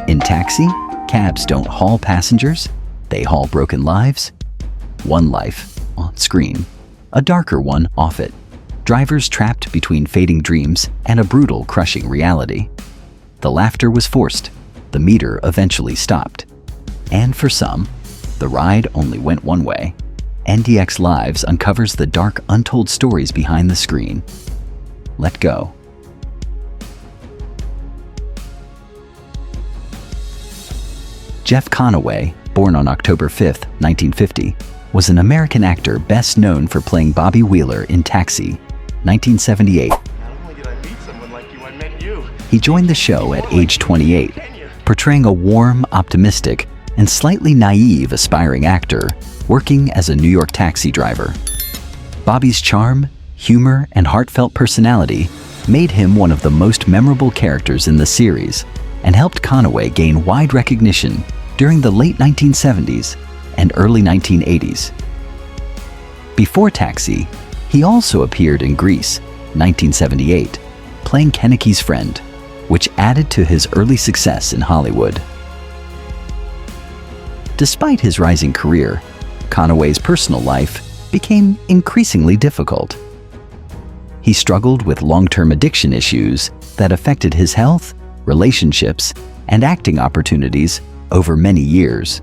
In Taxi, cabs don't haul passengers, they haul broken lives. One life, on screen, a darker one off it. Drivers trapped between fading dreams and a brutal, crushing reality. The laughter was forced, the meter eventually stopped. And for some, the ride only went one way. NDX Lives uncovers the dark, untold stories behind the screen. Let go. Jeff Conaway, born on October 5, 1950, was an American actor best known for playing Bobby Wheeler in Taxi, 1978. Not only did I meet someone like you, I met you. He joined the show at age 28, portraying a warm, optimistic, and slightly naive aspiring actor working as a New York taxi driver. Bobby's charm, humor, and heartfelt personality made him one of the most memorable characters in the series and helped Conaway gain wide recognition during the late 1970s and early 1980s. Before Taxi, he also appeared in Grease, 1978, playing Kenicki's friend, which added to his early success in Hollywood. Despite his rising career, Conaway's personal life became increasingly difficult. He struggled with long-term addiction issues that affected his health, relationships, and acting opportunities over many years.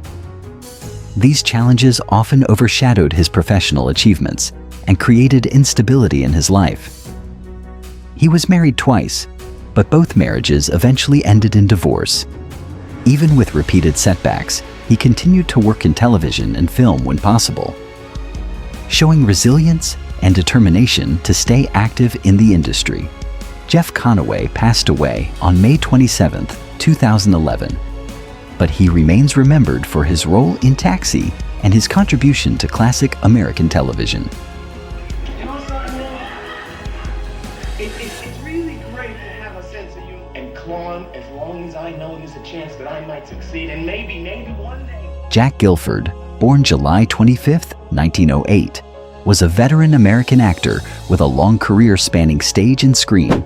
These challenges often overshadowed his professional achievements and created instability in his life. He was married twice, but both marriages eventually ended in divorce. Even with repeated setbacks, he continued to work in television and film when possible, showing resilience and determination to stay active in the industry. Jeff Conaway passed away on May 27, 2011, but he remains remembered for his role in Taxi and his contribution to classic American television. You know something, man? It's really great to have a sense of humor and climb as long as I know there's a chance that I might succeed, and maybe one day. Jack Gilford, born July 25, 1908, was a veteran American actor with a long career spanning stage and screen.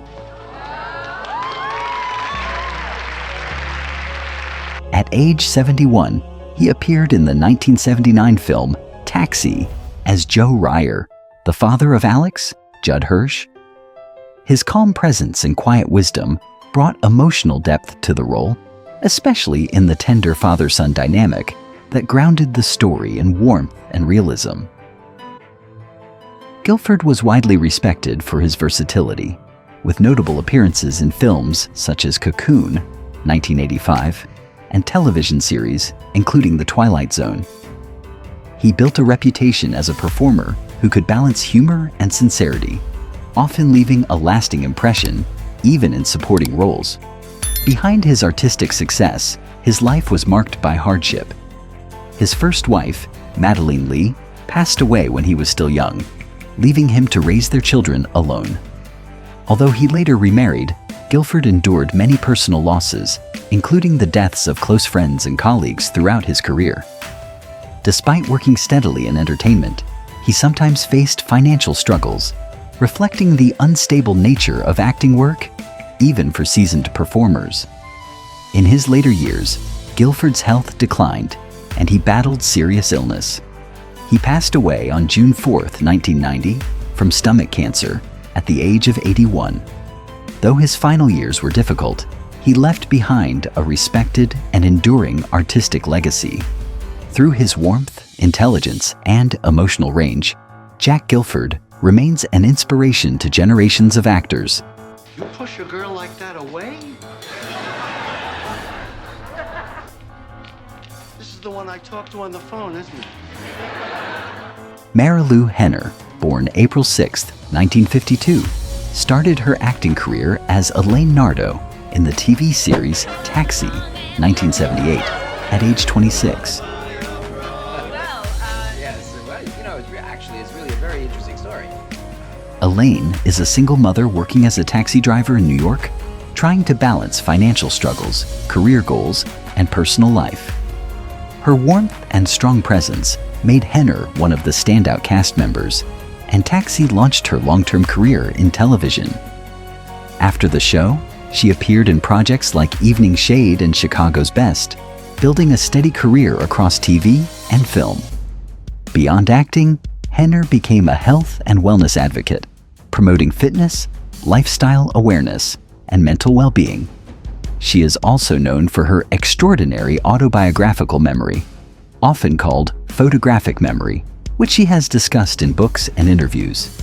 At age 71, he appeared in the 1979 film Taxi as Joe Ryer, the father of Alex, Judd Hirsch. His calm presence and quiet wisdom brought emotional depth to the role, especially in the tender father-son dynamic that grounded the story in warmth and realism. Gilford was widely respected for his versatility, with notable appearances in films such as Cocoon, 1985, and television series, including The Twilight Zone. He built a reputation as a performer who could balance humor and sincerity, often leaving a lasting impression, even in supporting roles. Behind his artistic success, his life was marked by hardship. His first wife, Madeline Lee, passed away when he was still young, leaving him to raise their children alone. Although he later remarried, Gilford endured many personal losses, including the deaths of close friends and colleagues throughout his career. Despite working steadily in entertainment, he sometimes faced financial struggles, reflecting the unstable nature of acting work, even for seasoned performers. In his later years, Gilford's health declined, and he battled serious illness. He passed away on June 4, 1990, from stomach cancer at the age of 81. Though his final years were difficult, he left behind a respected and enduring artistic legacy. Through his warmth, intelligence, and emotional range, Jack Gilford remains an inspiration to generations of actors. You push a girl like that away? This is the one I talked to on the phone, isn't it? Marilu Henner, born April 6, 1952, started her acting career as Elaine Nardo in the TV series Taxi, 1978, at age 26. It's really a very interesting story. Elaine is a single mother working as a taxi driver in New York, trying to balance financial struggles, career goals, and personal life. Her warmth and strong presence made Henner one of the standout cast members, and Taxi launched her long-term career in television. After the show, She appeared in projects like Evening Shade and Chicago's Best, building a steady career across TV and film. Beyond acting, Henner became a health and wellness advocate, promoting fitness, lifestyle awareness, and mental well-being. She is also known for her extraordinary autobiographical memory, often called photographic memory, which she has discussed in books and interviews.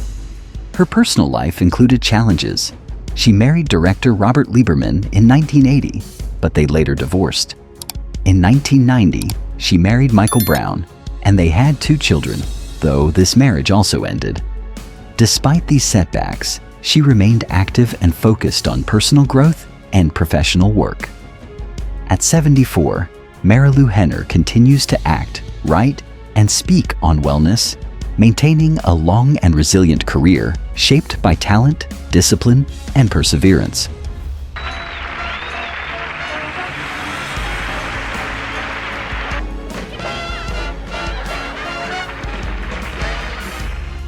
Her personal life included challenges. She married director Robert Lieberman in 1980, but they later divorced. In 1990, she married Michael Brown, and they had 2 children, though this marriage also ended. Despite these setbacks, she remained active and focused on personal growth and professional work. At 74, Marilu Henner continues to act, write, and speak on wellness, maintaining a long and resilient career shaped by talent, discipline, and perseverance.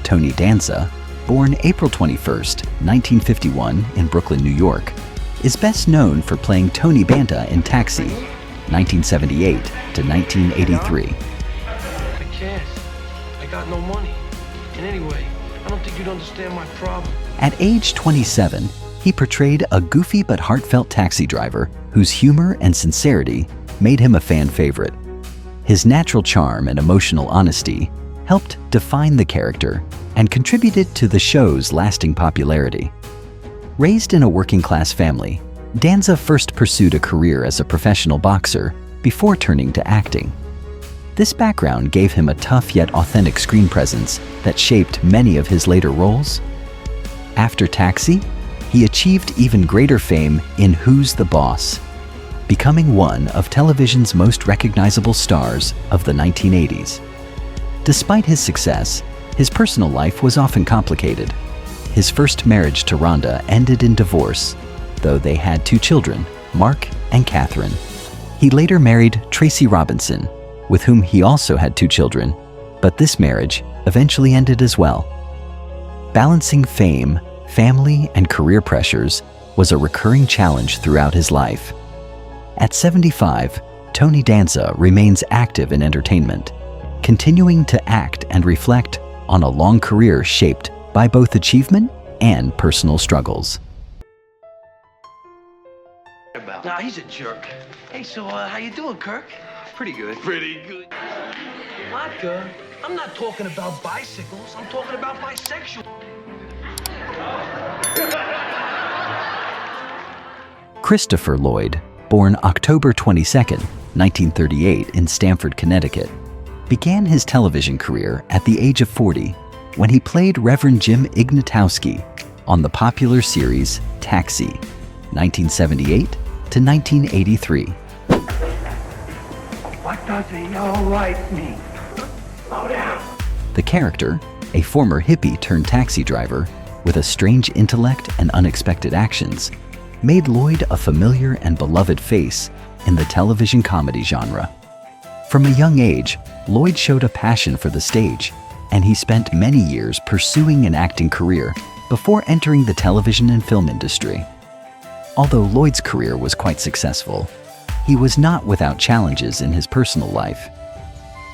Tony Danza, born April 21st, 1951 in Brooklyn, New York, is best known for playing Tony Banta in Taxi, 1978 to 1983. I can't. I got no money. And anyway, I don't think you'd understand my problem. At age 27, he portrayed a goofy but heartfelt taxi driver whose humor and sincerity made him a fan favorite. His natural charm and emotional honesty helped define the character and contributed to the show's lasting popularity. Raised in a working-class family, Danza first pursued a career as a professional boxer before turning to acting. This background gave him a tough yet authentic screen presence that shaped many of his later roles. After Taxi, he achieved even greater fame in Who's the Boss, becoming one of television's most recognizable stars of the 1980s. Despite his success, his personal life was often complicated. His first marriage to Rhonda ended in divorce, though they had 2 children, Mark and Catherine. He later married Tracy Robinson, with whom he also had 2 children, but this marriage eventually ended as well. Balancing fame, family, and career pressures was a recurring challenge throughout his life. At 75, Tony Danza remains active in entertainment, continuing to act and reflect on a long career shaped by both achievement and personal struggles. Nah, he's a jerk. Hey, so how you doing, Kirk? Pretty good. Pretty good. Vodka? I'm not talking about bicycles. I'm talking about bisexual. Christopher Lloyd, born October 22, 1938 in Stamford, Connecticut, began his television career at the age of 40 when he played Reverend Jim Ignatowski on the popular series Taxi, 1978 to 1983. What does the yellow light mean? Slow down. The character, a former hippie turned taxi driver with a strange intellect and unexpected actions, made Lloyd a familiar and beloved face in the television comedy genre. From a young age, Lloyd showed a passion for the stage, and he spent many years pursuing an acting career before entering the television and film industry. Although Lloyd's career was quite successful, he was not without challenges in his personal life.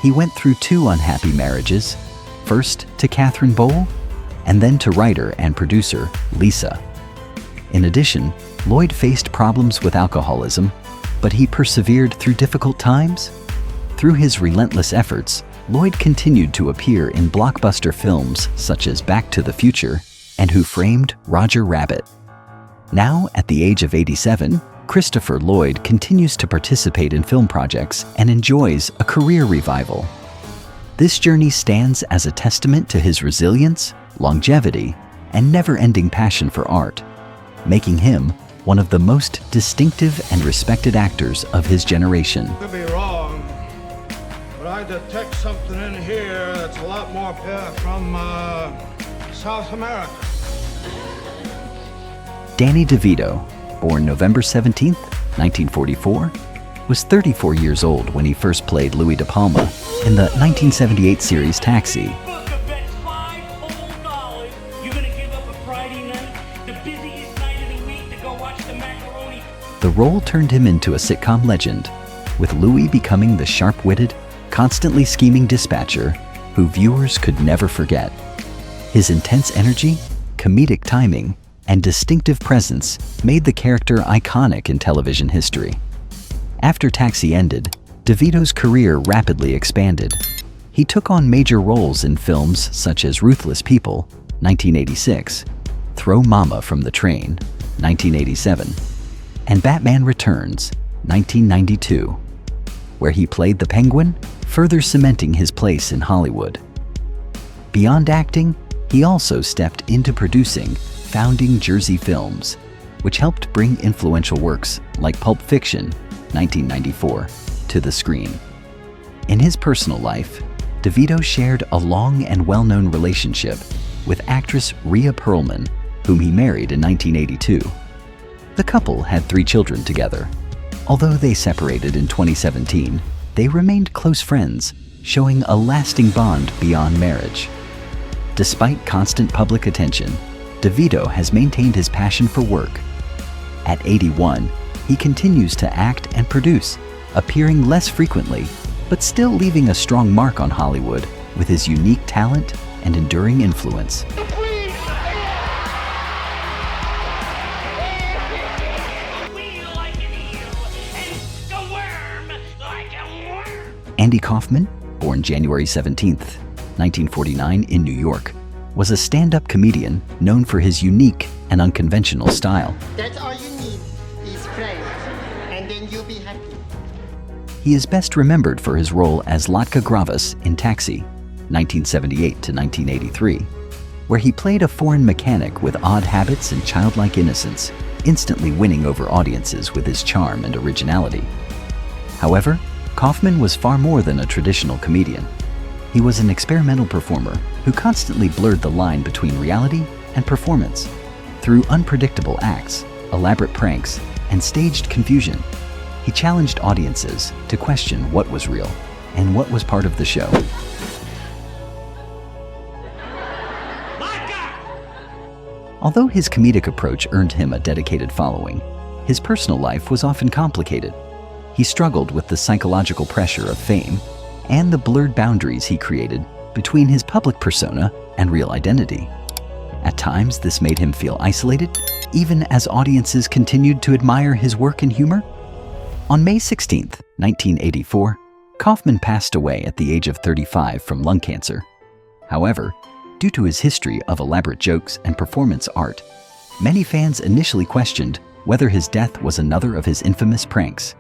He went through 2 unhappy marriages, first to Catherine Bowl, and then to writer and producer Lisa. In addition, Lloyd faced problems with alcoholism, but he persevered through difficult times. Through his relentless efforts, Lloyd continued to appear in blockbuster films such as Back to the Future and Who Framed Roger Rabbit. Now, at the age of 87, Christopher Lloyd continues to participate in film projects and enjoys a career revival. This journey stands as a testament to his resilience, longevity, and never-ending passion for art, making him one of the most distinctive and respected actors of his generation. Could be wrong, but I detect something in here that's a lot more from South America. Danny DeVito, born November 17, 1944, was 34 years old when he first played Louie De Palma in the 1978 series Taxi. Book a bet $5 whole. You're gonna give up a Friday night, the busiest night of the week, to go watch the match The role turned him into a sitcom legend, with Louie becoming the sharp-witted, constantly scheming dispatcher who viewers could never forget. His intense energy, comedic timing, and distinctive presence made the character iconic in television history. After Taxi ended, DeVito's career rapidly expanded. He took on major roles in films such as Ruthless People, 1986, Throw Mama from the Train, 1987, and Batman Returns, 1992, where he played the Penguin, further cementing his place in Hollywood. Beyond acting, he also stepped into producing founding Jersey films, which helped bring influential works like Pulp Fiction, 1994, to the screen. In his personal life, DeVito shared a long and well-known relationship with actress Rhea Perlman, whom he married in 1982. The couple had 3 children together. Although they separated in 2017, they remained close friends, showing a lasting bond beyond marriage. Despite constant public attention, DeVito has maintained his passion for work. At 81, he continues to act and produce, appearing less frequently, but still leaving a strong mark on Hollywood with his unique talent and enduring influence. Andy Kaufman, born January 17, 1949 in New York, was a stand-up comedian known for his unique and unconventional style. That's all you need is friends, and then you'll be happy. He is best remembered for his role as Latka Gravas in Taxi, 1978 to 1983, where he played a foreign mechanic with odd habits and childlike innocence, instantly winning over audiences with his charm and originality. However, Kaufman was far more than a traditional comedian. He was an experimental performer who constantly blurred the line between reality and performance. Through unpredictable acts, elaborate pranks, and staged confusion, he challenged audiences to question what was real and what was part of the show. Although his comedic approach earned him a dedicated following, his personal life was often complicated. He struggled with the psychological pressure of fame and the blurred boundaries he created between his public persona and real identity. At times, this made him feel isolated, even as audiences continued to admire his work and humor. On May 16, 1984, Kaufman passed away at the age of 35 from lung cancer. However, due to his history of elaborate jokes and performance art, many fans initially questioned whether his death was another of his infamous pranks.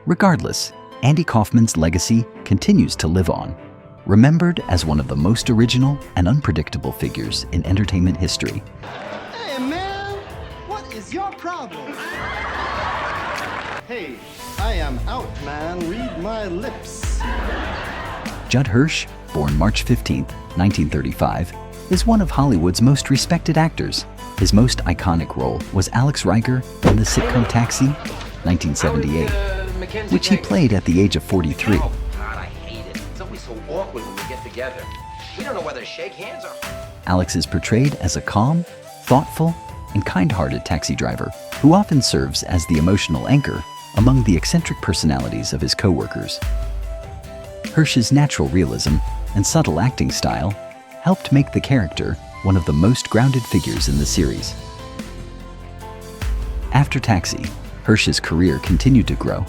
Regardless, Andy Kaufman's legacy continues to live on, remembered as one of the most original and unpredictable figures in entertainment history. Hey man, what is your problem? Hey, I am out, man. Read my lips. Judd Hirsch, born March 15, 1935, is one of Hollywood's most respected actors. His most iconic role was Alex Riker in the sitcom Taxi, 1978, which he played at the age of 43. Oh, God, I hate it. It's always so awkward when we get together. We don't know whether to shake hands or... Alex is portrayed as a calm, thoughtful, and kind-hearted taxi driver who often serves as the emotional anchor among the eccentric personalities of his co-workers. Hirsch's natural realism and subtle acting style helped make the character one of the most grounded figures in the series. After Taxi, Hirsch's career continued to grow.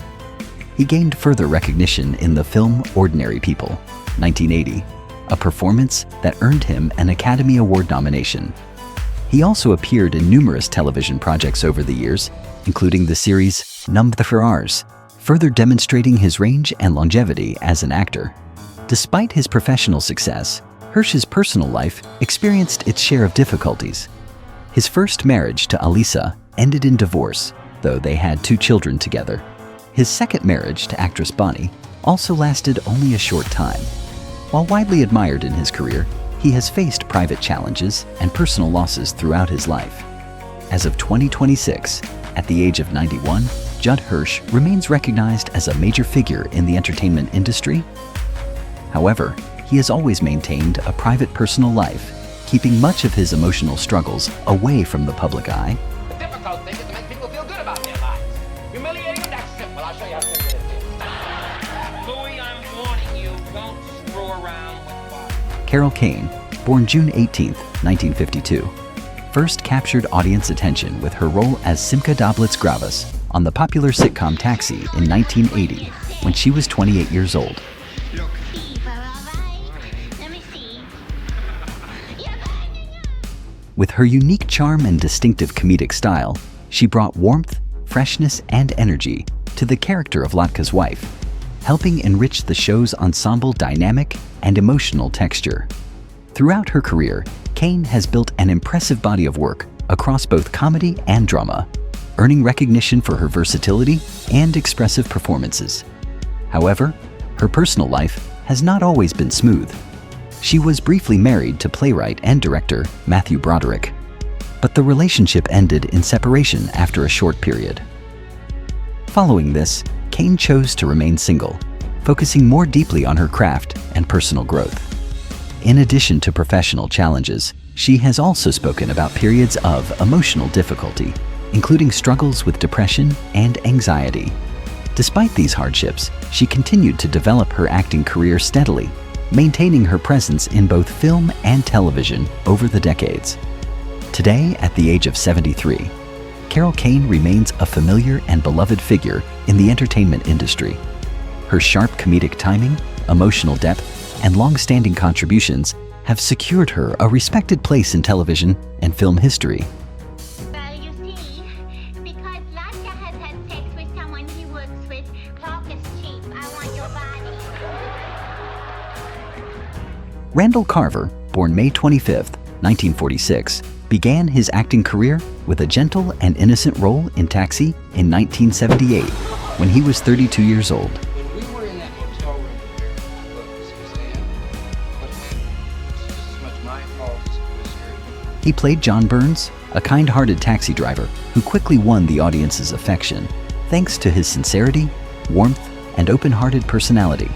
He gained further recognition in the film Ordinary People, 1980, a performance that earned him an Academy Award nomination. He also appeared in numerous television projects over the years, including the series Numb the Ferrars, further demonstrating his range and longevity as an actor. Despite his professional success, Hirsch's personal life experienced its share of difficulties. His first marriage to Alisa ended in divorce, though they had 2 children together. His second marriage to actress Bonnie also lasted only a short time. While widely admired in his career, he has faced private challenges and personal losses throughout his life. As of 2026, at the age of 91, Judd Hirsch remains recognized as a major figure in the entertainment industry. However, he has always maintained a private personal life, keeping much of his emotional struggles away from the public eye. The difficult thing is to make people feel good about their lives. Louie, I'm warning you, don't screw around with fire. Carol Kane, born June 18, 1952, first captured audience attention with her role as Simca Doblitz Gravas on the popular sitcom Taxi in 1980 when she was 28 years old. With her unique charm and distinctive comedic style, she brought warmth, freshness, and energy to the character of Latka's wife, helping enrich the show's ensemble dynamic and emotional texture. Throughout her career, Kane has built an impressive body of work across both comedy and drama, earning recognition for her versatility and expressive performances. However, her personal life has not always been smooth. She was briefly married to playwright and director Matthew Broderick, but the relationship ended in separation after a short period. Following this, Kane chose to remain single, focusing more deeply on her craft and personal growth. In addition to professional challenges, she has also spoken about periods of emotional difficulty, including struggles with depression and anxiety. Despite these hardships, she continued to develop her acting career steadily, maintaining her presence in both film and television over the decades. Today, at the age of 73, Carol Kane remains a familiar and beloved figure in the entertainment industry. Her sharp comedic timing, emotional depth, and long-standing contributions have secured her a respected place in television and film history. Well, you see, because Latka has had sex with someone he works with, talk is cheap. I want your body. Randall Carver, born May 25, 1946, began his acting career with a gentle and innocent role in Taxi in 1978, when he was 32 years old. When we were in that hotel room here, look, Suzanne, what happened? It's just as much my fault as it was yours. He played John Burns, a kind-hearted taxi driver who quickly won the audience's affection, thanks to his sincerity, warmth, and open-hearted personality.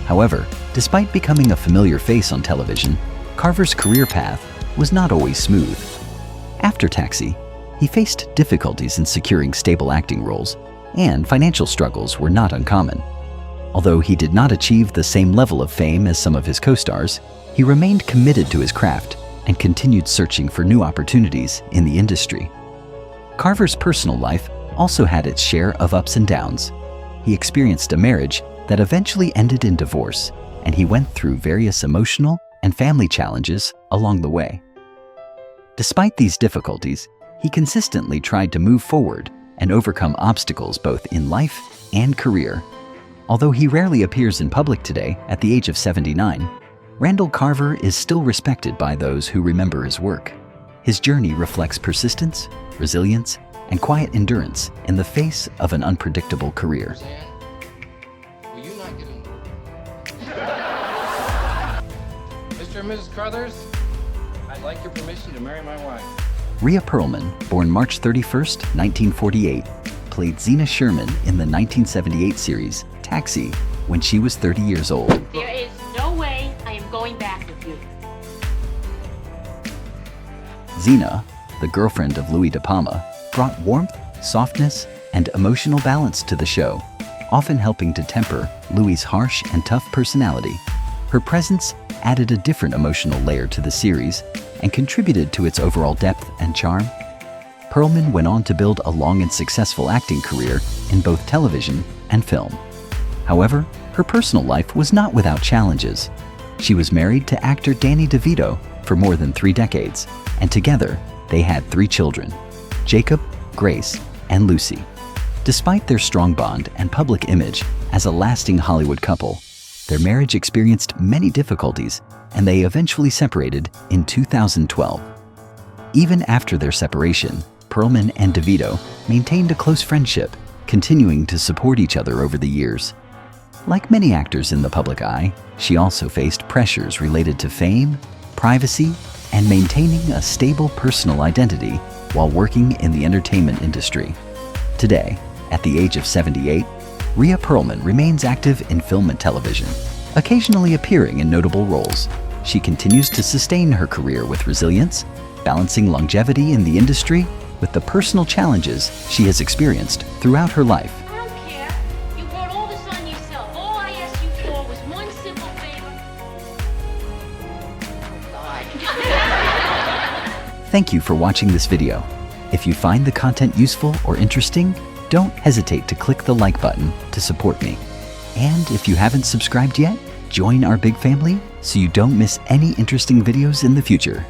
However, despite becoming a familiar face on television, Carver's career path was not always smooth. After Taxi, he faced difficulties in securing stable acting roles, and financial struggles were not uncommon. Although he did not achieve the same level of fame as some of his co-stars, he remained committed to his craft and continued searching for new opportunities in the industry. Carver's personal life also had its share of ups and downs. He experienced a marriage that eventually ended in divorce, and he went through various emotional and family challenges along the way. Despite these difficulties, he consistently tried to move forward and overcome obstacles both in life and career. Although he rarely appears in public today at the age of 79, Randall Carver is still respected by those who remember his work. His journey reflects persistence, resilience, and quiet endurance in the face of an unpredictable career. Suzanne, will you not give him... Mr. and Mrs. Carruthers, I'd like your permission to marry my wife. Rhea Perlman, born March 31, 1948, played Zena Sherman in the 1978 series Taxi when she was 30 years old. There is no way I am going back with you. Zena, the girlfriend of Louie De Palma, brought warmth, softness, and emotional balance to the show, often helping to temper Louie's harsh and tough personality. Her presence added a different emotional layer to the series and contributed to its overall depth and charm. Perlman went on to build a long and successful acting career in both television and film. However, her personal life was not without challenges. She was married to actor Danny DeVito for more than 3 decades, and together they had 3 children, Jacob, Grace, and Lucy. Despite their strong bond and public image as a lasting Hollywood couple, their marriage experienced many difficulties, and they eventually separated in 2012. Even after their separation, Perlman and DeVito maintained a close friendship, continuing to support each other over the years. Like many actors in the public eye, she also faced pressures related to fame, privacy, and maintaining a stable personal identity while working in the entertainment industry. Today, at the age of 78, Rhea Perlman remains active in film and television, occasionally appearing in notable roles. She continues to sustain her career with resilience, balancing longevity in the industry with the personal challenges she has experienced throughout her life. I don't care. You Thank you for watching this video. If you find the content useful or interesting, don't hesitate to click the like button to support me. And if you haven't subscribed yet, join our big family so you don't miss any interesting videos in the future.